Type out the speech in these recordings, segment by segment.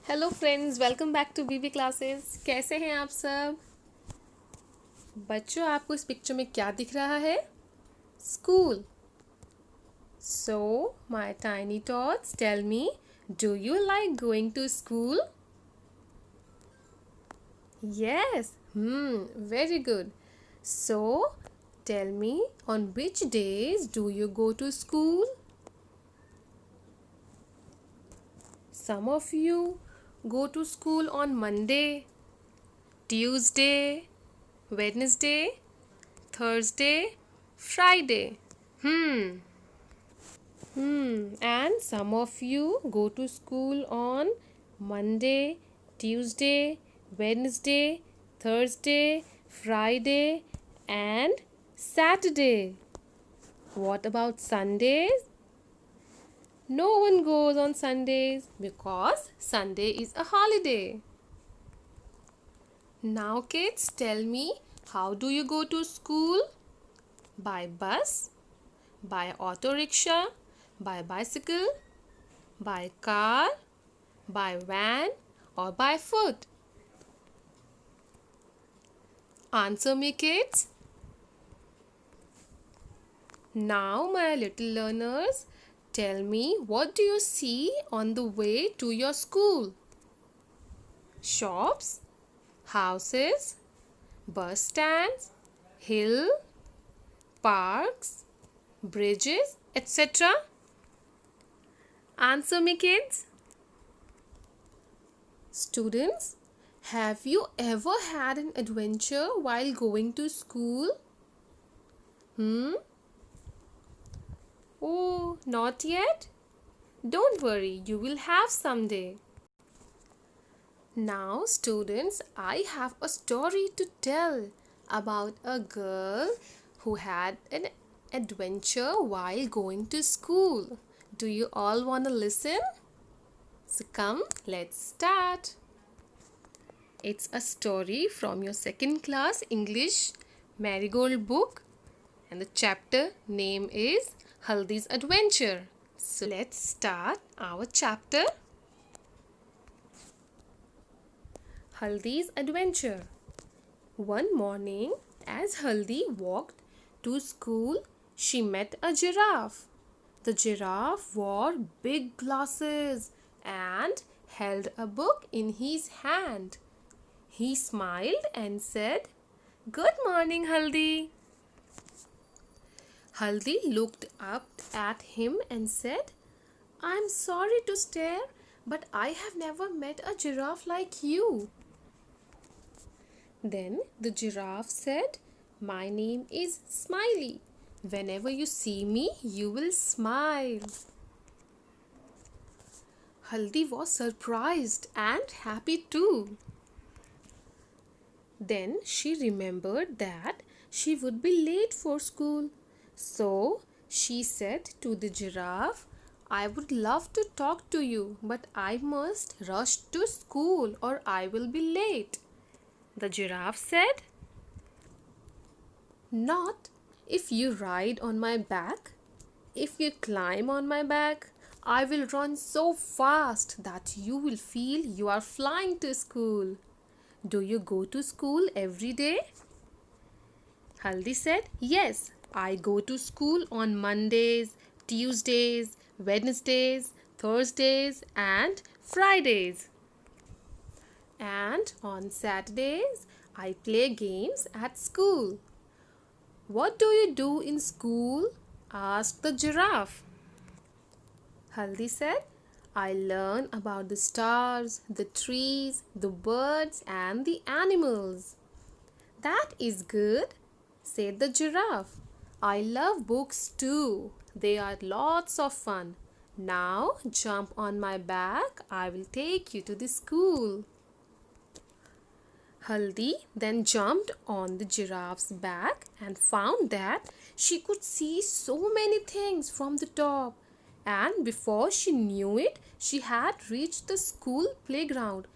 Hello friends, welcome back to BB classes. कैसे हैं आप सब बच्चों? आपको इस पिक्चर में क्या दिख रहा है? School. So my tiny tots, tell me, do you like going to school? Yes, very good. So tell me, on which days do you go to school? Some of you go to school on Monday, Tuesday, Wednesday, Thursday, Friday. Hmm. And some of you go to school on Monday, Tuesday, Wednesday, Thursday, Friday, and Saturday. What about Sundays? No one goes on Sundays because Sunday is a holiday. Now, kids, tell me, how do you go to school? By bus, by auto rickshaw, by bicycle, by car, by van, or by foot? Answer me, kids. Now, my little learners, tell me, what do you see on the way to your school? Shops, houses, bus stands, hill, parks, bridges, etc. Answer me, kids. Students, have you ever had an adventure while going to school? Oh, not yet? Don't worry, you will have someday. Now, students, I have a story to tell about a girl who had an adventure while going to school. Do you all want to listen? So come, let's start. It's a story from your second class English Marigold book, and the chapter name is Haldi's Adventure. So let's start our chapter. Haldi's Adventure. One morning, as Haldi walked to school, she met a giraffe. The giraffe wore big glasses and held a book in his hand. He smiled and said, "Good morning, Haldi." Haldi looked up at him and said, "I'm sorry to stare, but I have never met a giraffe like you." Then the giraffe said, "My name is Smiley. Whenever you see me, you will smile." Haldi was surprised and happy too. Then she remembered that she would be late for school. So she said to the giraffe, "I would love to talk to you, but I must rush to school or I will be late." The giraffe said, "Not if you ride on my back. If you climb on my back, I will run so fast that you will feel you are flying to school. Do you go to school every day?" Haldi said, "Yes, I go to school on Mondays, Tuesdays, Wednesdays, Thursdays, and Fridays. And on Saturdays, I play games at school." "What do you do in school?" asked the giraffe. Haldi said, "I learn about the stars, the trees, the birds, and the animals." "That is good," said the giraffe. "I love books too. They are lots of fun. Now jump on my back. I will take you to the school." Haldi then jumped on the giraffe's back and found that she could see so many things from the top. And before she knew it, she had reached the school playground.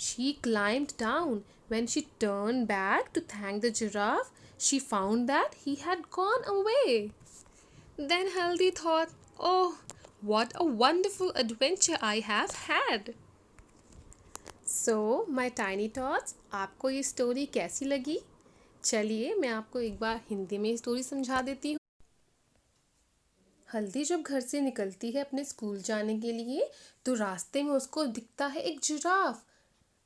She climbed down. When she turned back to thank the giraffe, she found that he had gone away. Then Haldi thought, "Oh, what a wonderful adventure I have had." So my tiny tots, आपको ये story कैसी लगी? चलिए मैं आपको एक बार हिंदी में story समझा देती हूँ। हल्दी जब घर से निकलती है अपने स्कूल जाने के लिए, तो रास्ते में उसको दिखता है एक जिराफ।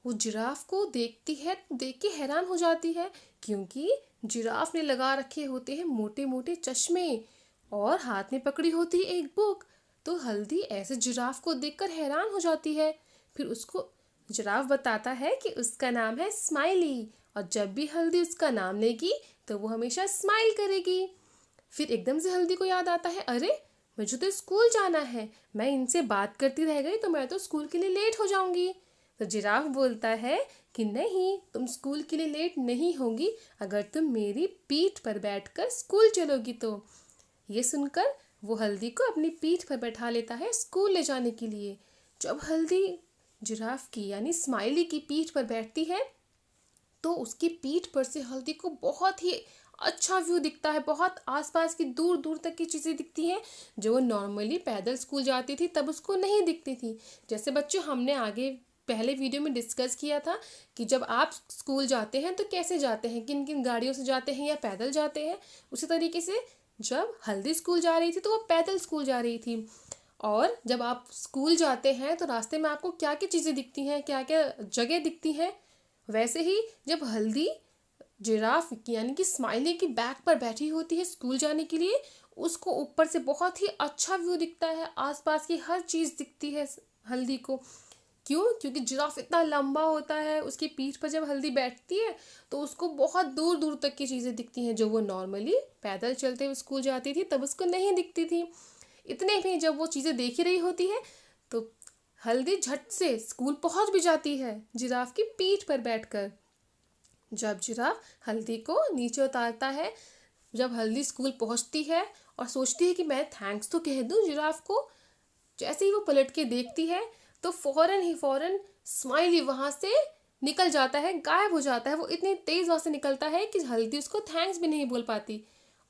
वो जिराफ को देखती है, देख के हैरान हो जाती है, क्योंकि जिराफ ने लगा रखे होते हैं मोटे मोटे चश्मे और हाथ में पकड़ी होती है एक बुक। तो हल्दी ऐसे जिराफ को देखकर हैरान हो जाती है। फिर उसको जिराफ बताता है कि उसका नाम है स्माइली, और जब भी हल्दी उसका नाम लेगी तो वो हमेशा स्माइल करेगी। फिर एकदम से हल्दी को याद आता है, अरे मुझे तो स्कूल जाना है, मैं इनसे बात करती रह गई तो मैं तो स्कूल के लिए लेट हो जाऊंगी। तो जिराफ बोलता है कि नहीं, तुम स्कूल के लिए लेट नहीं होगी अगर तुम मेरी पीठ पर बैठकर स्कूल चलोगी तो। ये सुनकर वो हल्दी को अपनी पीठ पर बैठा लेता है स्कूल ले जाने के लिए। जब हल्दी जिराफ की यानी स्माइली की पीठ पर बैठती है, तो उसकी पीठ पर से हल्दी को बहुत ही अच्छा व्यू दिखता है। बहुत आसपास की दूर दूर तक की चीज़ें दिखती हैं, जो वो नॉर्मली पैदल स्कूल जाती थी तब उसको नहीं दिखती थी। जैसे बच्चों, हमने आगे पहले वीडियो में डिस्कस किया था कि जब आप स्कूल जाते हैं तो कैसे जाते हैं, किन किन गाड़ियों से जाते हैं या पैदल जाते हैं। उसी तरीके से जब हल्दी स्कूल जा रही थी तो वो पैदल स्कूल जा रही थी। और जब आप स्कूल जाते हैं तो रास्ते में आपको क्या क्या चीज़ें दिखती हैं, क्या क्या जगह दिखती हैं। वैसे ही जब हल्दी जिराफ यानी कि स्माइली की बैक पर बैठी होती है स्कूल जाने के लिए, उसको ऊपर से बहुत ही अच्छा व्यू दिखता है, आसपास की हर चीज़ दिखती है हल्दी को। क्यों? क्योंकि जिराफ इतना लंबा होता है, उसकी पीठ पर जब हल्दी बैठती है तो उसको बहुत दूर दूर तक की चीज़ें दिखती हैं, जो वो नॉर्मली पैदल चलते हुए स्कूल जाती थी तब उसको नहीं दिखती थी। इतने में जब वो चीज़ें देख ही रही होती है तो हल्दी झट से स्कूल पहुंच भी जाती है जिराफ की पीठ पर बैठकर। जब जिराफ हल्दी को नीचे उतारता है, जब हल्दी स्कूल पहुंचती है और सोचती है कि मैं थैंक्स तो कह दूं जिराफ को, जैसे ही वो पलट के देखती है तो फौरन स्माइली वहां से निकल जाता है, गायब हो जाता है। वो इतनी तेज वहां से निकलता है कि हल्दी उसको थैंक्स भी नहीं बोल पाती।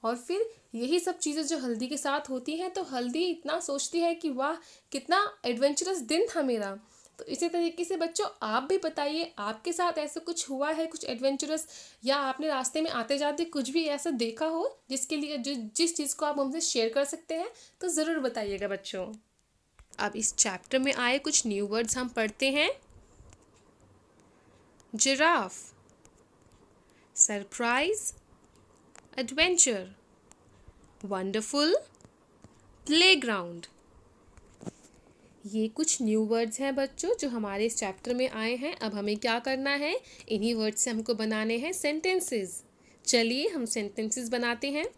और फिर यही सब चीज़ें जो हल्दी के साथ होती हैं, तो हल्दी इतना सोचती है कि वाह, कितना एडवेंचरस दिन था मेरा। तो इसी तरीके से बच्चों, आप भी बताइए, आपके साथ ऐसा कुछ हुआ है, कुछ एडवेंचरस, या आपने रास्ते में आते जाते कुछ भी ऐसा देखा हो जिसके लिए जिस चीज़ को आप हमसे शेयर कर सकते हैं, तो ज़रूर बताइएगा बच्चों। अब इस चैप्टर में आए कुछ न्यू वर्ड्स हम पढ़ते हैं। Giraffe, surprise, adventure, wonderful, playground. ये कुछ न्यू वर्ड्स हैं बच्चों जो हमारे इस चैप्टर में आए हैं। अब हमें क्या करना है, इन्हीं वर्ड्स से हमको बनाने हैं सेंटेंसेस। चलिए हम सेंटेंसेस बनाते हैं।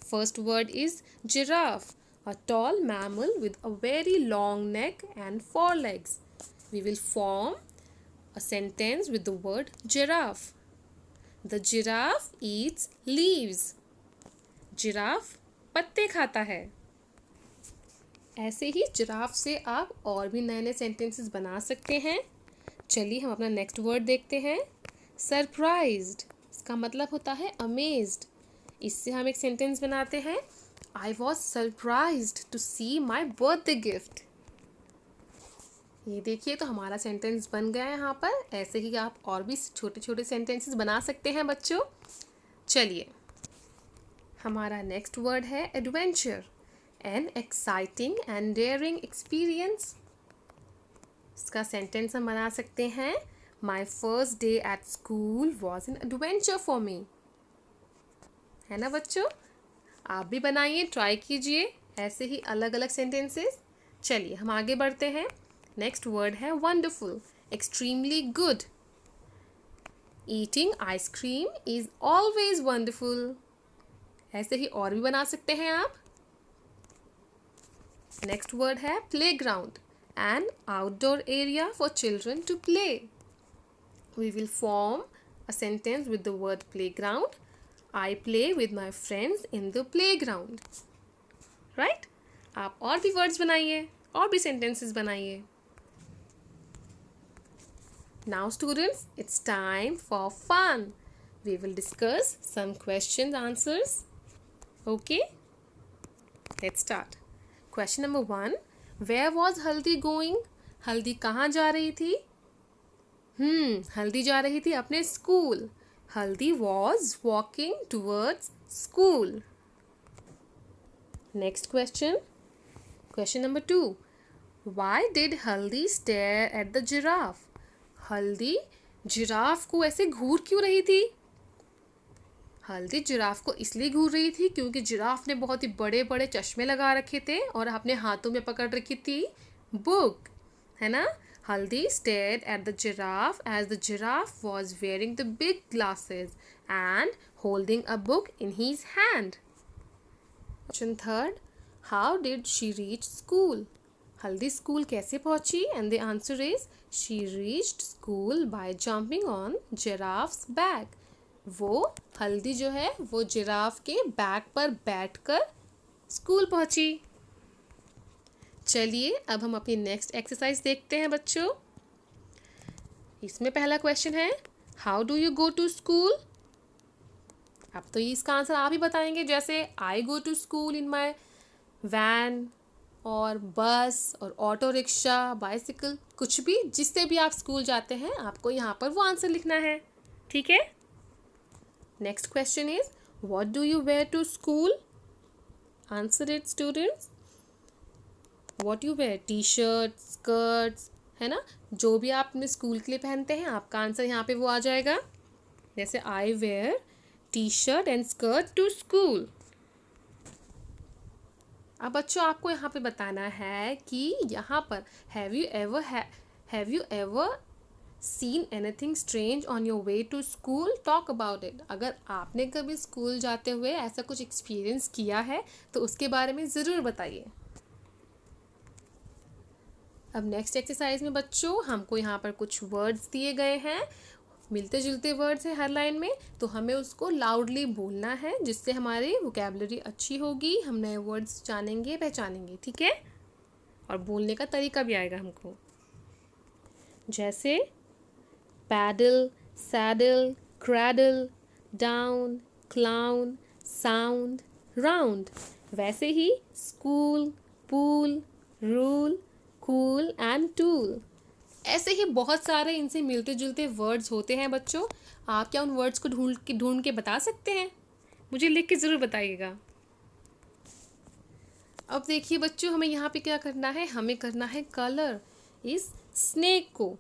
First word is giraffe, a tall mammal with a very long neck and four legs. We will form a sentence with the word giraffe. The giraffe eats leaves. Giraffe पत्ते खाता है। ऐसे ही giraffe से आप और भी नए नए सेंटेंसेस बना सकते हैं। चलिए हम अपना नेक्स्ट वर्ड देखते हैं। सरप्राइज्ड, इसका मतलब होता है अमेज्ड। इससे हम एक सेंटेंस बनाते हैं। I was surprised to see my birthday gift. ये देखिए, तो हमारा सेंटेंस बन गया है यहाँ पर। ऐसे ही आप और भी छोटे छोटे सेंटेंसेस बना सकते हैं बच्चों। चलिए, हमारा नेक्स्ट वर्ड है adventure, an exciting and daring experience. इसका सेंटेंस हम बना सकते हैं। My first day at school was an adventure for me. है ना बच्चों? आप भी बनाइए, ट्राई कीजिए ऐसे ही अलग अलग सेंटेंसेस। चलिए हम आगे बढ़ते हैं। नेक्स्ट वर्ड है wonderful, extremely good. Eating ice cream is always wonderful. ऐसे ही और भी बना सकते हैं आप। नेक्स्ट वर्ड है playground, an outdoor area for children to play. We will form a sentence with the word playground. I play with my friends in the playground. Right? आप और भी वर्ड्स बनाइए, और भी सेंटेंसेस बनाइए। Now students, it's time for fun. We will discuss some questions, answers. Okay? Let's start. Question number 1. Where was Haldi going? हल्दी कहाँ जा रही थी? हल्दी जा रही थी अपने स्कूल. हल्दी was walking towards school. Next question. Question number 2. Why did हल्दी stare at the giraffe? हल्दी जिराफ को ऐसे घूर क्यों रही थी? हल्दी जिराफ को इसलिए घूर रही थी क्योंकि जिराफ ने बहुत ही बड़े बड़े चश्मे लगा रखे थे और अपने हाथों में पकड़ रखी थी बुक, है ना. हल्दी stared at the giraffe as the giraffe was wearing the big glasses and holding a book in his hand. Question 3. How did she reach school? हल्दी स्कूल कैसे पहुंची? And the answer is she reached school by jumping on giraffes back. वो हल्दी जो है वो giraffe के back पर बैठकर स्कूल पहुंची. चलिए अब हम अपनी नेक्स्ट एक्सरसाइज देखते हैं बच्चों. इसमें पहला क्वेश्चन है how do you go to school. अब तो इसका आंसर आप ही बताएंगे. जैसे I go to school in my van और बस और ऑटो रिक्शा, बाइसिकल, कुछ भी जिससे भी आप स्कूल जाते हैं आपको यहाँ पर वो आंसर लिखना है. ठीक है. Next question is what do you wear to school. Answer it students. What you wear, T shirt, skirts, है ना. जो भी आप अपने स्कूल के लिए पहनते हैं आपका आंसर यहाँ पे वो आ जाएगा. जैसे I wear T shirt and skirt to school. अब बच्चों आपको यहाँ पे बताना है कि यहाँ पर have you ever seen anything strange on your way to school. Talk about it. अगर आपने कभी स्कूल जाते हुए ऐसा कुछ एक्सपीरियंस किया है तो उसके बारे में ज़रूर बताइए. अब नेक्स्ट एक्सरसाइज में बच्चों हमको यहाँ पर कुछ वर्ड्स दिए गए हैं. मिलते जुलते वर्ड्स हैं हर लाइन में, तो हमें उसको लाउडली बोलना है जिससे हमारी वोकैबुलरी अच्छी होगी. हम नए वर्ड्स जानेंगे, पहचानेंगे. ठीक है. और बोलने का तरीका भी आएगा हमको. जैसे paddle, saddle, cradle, down, clown, sound, round. वैसे ही school, pool, rule, cool and tool. ऐसे ही बहुत सारे इनसे मिलते जुलते वर्ड्स होते हैं बच्चों. आप क्या उन वर्ड्स को ढूंढ के बता सकते हैं? मुझे लिख के ज़रूर बताइएगा. अब देखिए बच्चों हमें यहाँ पे क्या करना है. हमें करना है कलर इस स्नेक को.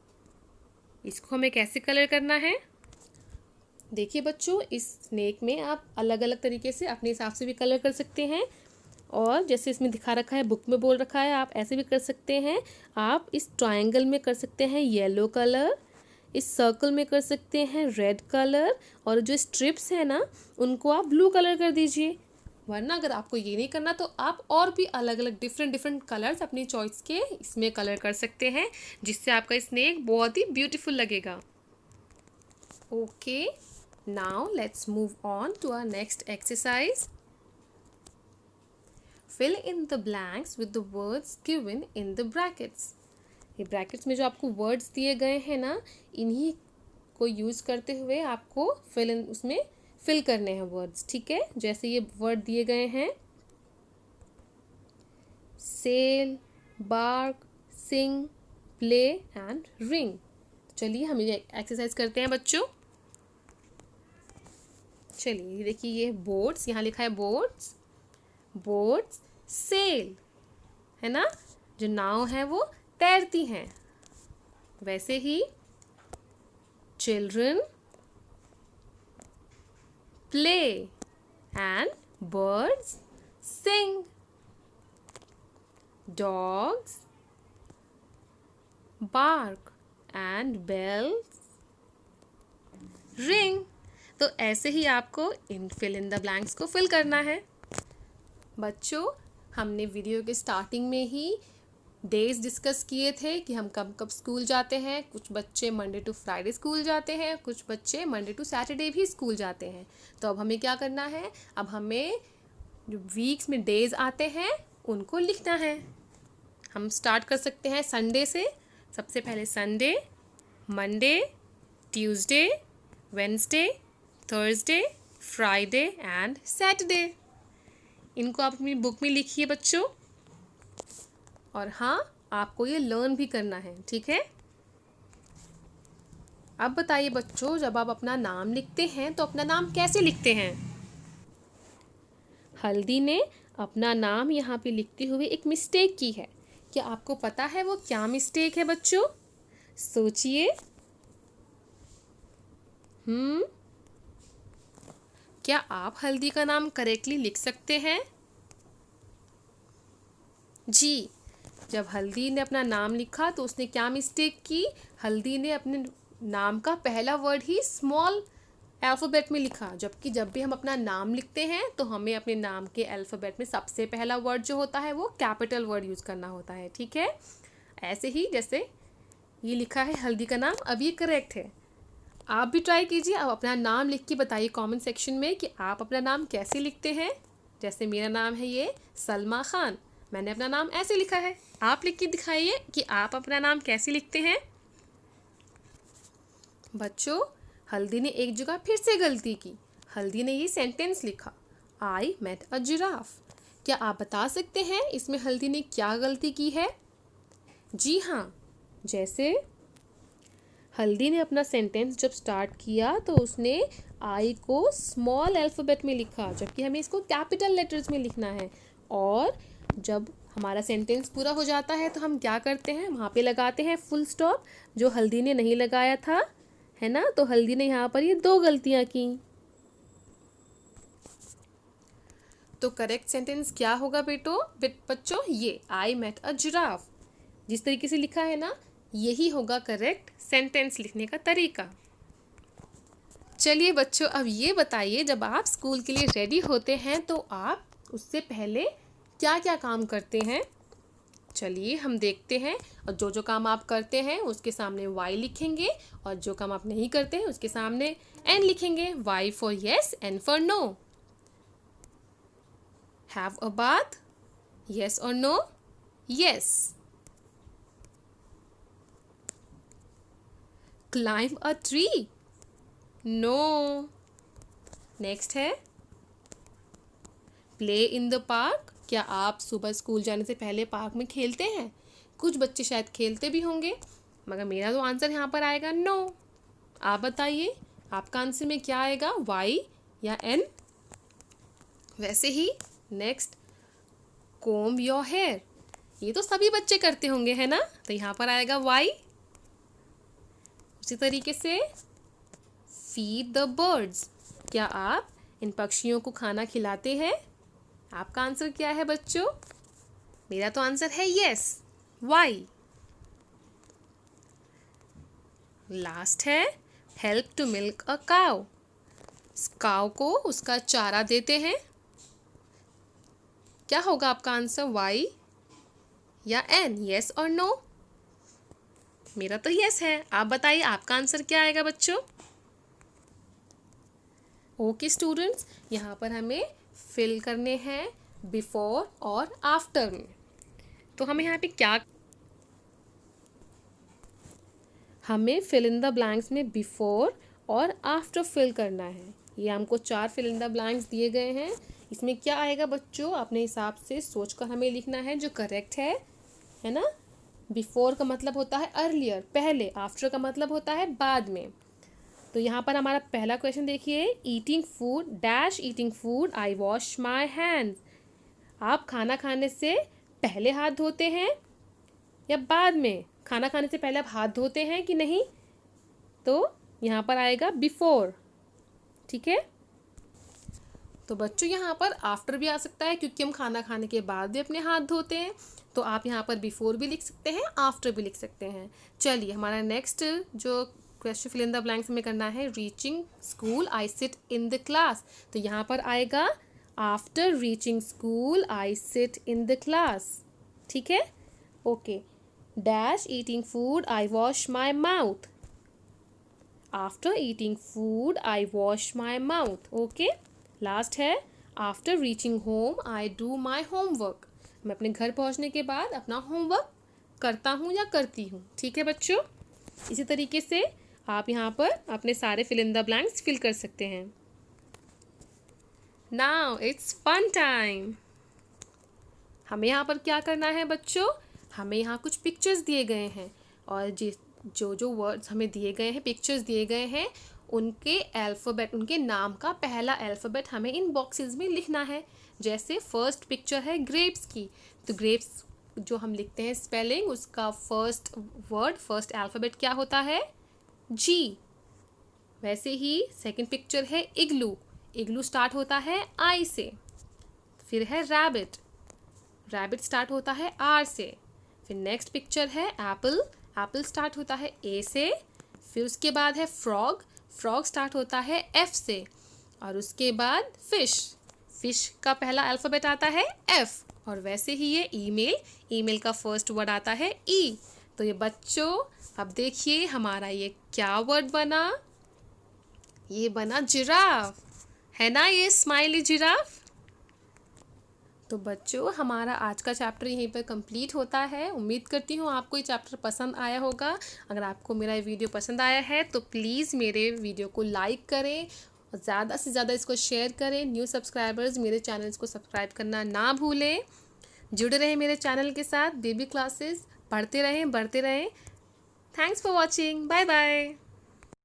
इसको हमें कैसे कलर करना है? देखिए बच्चों इस स्नेक में आप अलग अलग तरीके से अपने हिसाब से भी कलर कर सकते हैं. और जैसे इसमें दिखा रखा है, बुक में बोल रखा है, आप ऐसे भी कर सकते हैं. आप इस ट्रायंगल में कर सकते हैं येलो कलर, इस सर्कल में कर सकते हैं रेड कलर, और जो स्ट्रिप्स है ना उनको आप ब्लू कलर कर दीजिए. वरना अगर आपको ये नहीं करना तो आप और भी अलग अलग डिफरेंट कलर्स अपनी चॉइस के इसमें कलर कर सकते हैं जिससे आपका स्नेक बहुत ही ब्यूटीफुल लगेगा. Okay, now let's move on to our next exercise. Fill in the blanks with the words given in the brackets. ये ब्रैकेट्स में जो आपको वर्ड्स दिए गए हैं ना इन्हीं को यूज़ करते हुए आपको उसमें फिल करने हैं वर्ड्स. ठीक है. जैसे ये वर्ड दिए गए हैं sell, bark, sing, play and ring. चलिए हम ये एक्सरसाइज करते हैं बच्चों. चलिए देखिए ये बोट्स, यहाँ लिखा है बोट्स. बोट्स सेल, है ना. जो नाव है वो तैरती हैं. वैसे ही children play and birds sing. Dogs bark and bells ring. तो ऐसे ही आपको फिल इन द ब्लैंक्स को फिल करना है. बच्चों हमने वीडियो के स्टार्टिंग में ही डेज डिस्कस किए थे कि हम कब कब स्कूल जाते हैं. कुछ बच्चे मंडे टू फ्राइडे स्कूल जाते हैं, कुछ बच्चे मंडे टू सैटरडे भी स्कूल जाते हैं. तो अब हमें क्या करना है, अब हमें जो वीक्स में डेज आते हैं उनको लिखना है. हम स्टार्ट कर सकते हैं संडे से. सबसे पहले Sunday, Monday, Tuesday, Wednesday, Thursday, Friday and Saturday. इनको आप अपनी बुक में लिखिए बच्चों. और हाँ, आपको ये लर्न भी करना है. ठीक है. अब बताइए बच्चों, जब आप अपना नाम लिखते हैं तो अपना नाम कैसे लिखते हैं? हल्दी ने अपना नाम यहाँ पे लिखते हुए एक मिस्टेक की है। क्या आपको पता है वो क्या मिस्टेक है बच्चों? सोचिए। क्या आप हल्दी का नाम करेक्टली लिख सकते हैं? जी। जब हल्दी ने अपना नाम लिखा तो उसने क्या मिस्टेक की? हल्दी ने अपने नाम का पहला वर्ड ही स्मॉल अल्फ़ाबेट में लिखा, जबकि जब भी हम अपना नाम लिखते हैं तो हमें अपने नाम के अल्फ़ाबेट में सबसे पहला वर्ड जो होता है वो कैपिटल वर्ड यूज़ करना होता है, ठीक है? ऐसे ही जैसे ये लिखा है हल्दी का नाम, अब ये करेक्ट है। आप भी ट्राई कीजिए। अब अपना नाम लिख के बताइए कमेंट सेक्शन में कि आप अपना नाम कैसे लिखते हैं। जैसे मेरा नाम है ये सलमा खान, मैंने अपना नाम ऐसे लिखा है। आप लिख के दिखाइए कि आप अपना नाम कैसे लिखते हैं। बच्चों, हल्दी ने एक जगह फिर से गलती की। हल्दी ने ये सेंटेंस लिखा, आई मेट अ जिराफ। क्या आप बता सकते हैं इसमें हल्दी ने क्या गलती की है? जी हाँ, जैसे हल्दी ने अपना सेंटेंस जब स्टार्ट किया तो उसने आई को स्मॉल अल्फ़ाबेट में लिखा, जबकि हमें इसको कैपिटल लेटर्स में लिखना है। और जब हमारा सेंटेंस पूरा हो जाता है तो हम क्या करते हैं, वहाँ पे लगाते हैं फुल स्टॉप, जो हल्दी ने नहीं लगाया था, है ना? तो हल्दी ने यहाँ पर ये 2 गलतियाँ की। तो करेक्ट सेंटेंस क्या होगा बच्चों? ये आई मेट अ जिराफ जिस तरीके से लिखा है ना, यही होगा करेक्ट सेंटेंस लिखने का तरीका। चलिए बच्चों, अब ये बताइए, जब आप स्कूल के लिए रेडी होते हैं तो आप उससे पहले क्या क्या काम करते हैं? चलिए हम देखते हैं। और जो जो काम आप करते हैं उसके सामने वाई लिखेंगे, और जो काम आप नहीं करते हैं उसके सामने एन लिखेंगे। Y for yes, N for no. Have a bath, yes और no? Yes. Climb a tree, no. Next है प्ले इन द पार्क। क्या आप सुबह स्कूल जाने से पहले पार्क में खेलते हैं? कुछ बच्चे शायद खेलते भी होंगे, मगर मेरा तो आंसर यहाँ पर आएगा नो। आप बताइए आपका आंसर में क्या आएगा, वाई या एन? वैसे ही नेक्स्ट, कोम्ब योर हेयर। ये तो सभी बच्चे करते होंगे, है ना? तो यहाँ पर आएगा वाई। उसी तरीके से फीड द बर्ड्स। क्या आप इन पक्षियों को खाना खिलाते हैं? आपका आंसर क्या है बच्चों? मेरा तो आंसर है यस, वाई। लास्ट है help to milk a cow. Cow को उसका चारा देते हैं। क्या होगा आपका आंसर, वाई या एन? यस और नो? मेरा तो यस है। आप बताइए आपका आंसर क्या आएगा बच्चों? ओके स्टूडेंट्स, यहाँ पर हमें फिल करने हैं बिफोर और आफ्टर में। तो हमें यहाँ पे क्या, हमें फिल इन द ब्लैंक्स में बिफोर और आफ्टर फिल करना है। ये हमको 4 फिल इन द ब्लैंक्स दिए गए हैं। इसमें क्या आएगा बच्चों, अपने हिसाब से सोचकर हमें लिखना है जो करेक्ट है ना? बिफोर का मतलब होता है अर्लियर, पहले। आफ्टर का मतलब होता है बाद में। तो यहाँ पर हमारा पहला क्वेश्चन देखिए, eating food dash eating food I wash my hands. आप खाना खाने से पहले हाथ धोते हैं या बाद में? खाना खाने से पहले आप हाथ धोते हैं कि नहीं? तो यहाँ पर आएगा बिफोर, ठीक है? तो बच्चों यहाँ पर आफ्टर भी आ सकता है, क्योंकि हम खाना खाने के बाद भी अपने हाथ धोते हैं। तो आप यहाँ पर बिफोर भी लिख सकते हैं, आफ्टर भी लिख सकते हैं। चलिए हमारा नेक्स्ट जो question fill in the blanks में करना है, reaching school I sit in the class. तो यहाँ पर आएगा after reaching school I sit in the class, ठीक है? Okay. Dash eating food I wash my mouth. After eating food I wash my mouth. Okay. Last है after reaching home I do my homework. मैं अपने घर पहुंचने के बाद अपना होमवर्क करता हूँ या करती हूँ, ठीक है बच्चों? इसी तरीके से आप यहाँ पर अपने सारे fill in the blanks fill कर सकते हैं। Now it's fun time. हमें यहाँ पर क्या करना है बच्चों, हमें यहाँ कुछ पिक्चर्स दिए गए हैं, और जो जो वर्ड्स हमें दिए गए हैं, पिक्चर्स दिए गए हैं, उनके अल्फ़ाबेट, उनके नाम का पहला अल्फ़ाबेट हमें इन बॉक्सेस में लिखना है। जैसे फर्स्ट पिक्चर है ग्रेप्स की, तो ग्रेप्स जो हम लिखते हैं स्पेलिंग, उसका फर्स्ट वर्ड, फर्स्ट अल्फ़ाबेट क्या होता है? जी। वैसे ही सेकंड पिक्चर है इग्लू, इग्लू स्टार्ट होता है आई से। फिर है रैबिट, रैबिट स्टार्ट होता है आर से। फिर नेक्स्ट पिक्चर है एप्पल, एप्पल स्टार्ट होता है ए से। फिर उसके बाद है फ्रॉग, फ्रॉग स्टार्ट होता है एफ से। और उसके बाद फिश, फिश का पहला अल्फ़ाबेट आता है एफ। और वैसे ही ये ईमेल, ईमेल का फर्स्ट वर्ड आता है ई। तो ये बच्चों, अब देखिए हमारा ये क्या वर्ड बना? ये बना जिराफ, है ना, ये स्माइली जिराफ। तो बच्चों, हमारा आज का चैप्टर यहीं पर कंप्लीट होता है। उम्मीद करती हूँ आपको ये चैप्टर पसंद आया होगा। अगर आपको मेरा ये वीडियो पसंद आया है तो प्लीज़ मेरे वीडियो को लाइक करें और ज़्यादा से ज़्यादा इसको शेयर करें। न्यू सब्सक्राइबर्स मेरे चैनल्स को सब्सक्राइब करना ना भूलें। जुड़े रहें मेरे चैनल के साथ। बेबी क्लासेस पढ़ते रहें, बढ़ते रहें। Thanks for watching. Bye bye.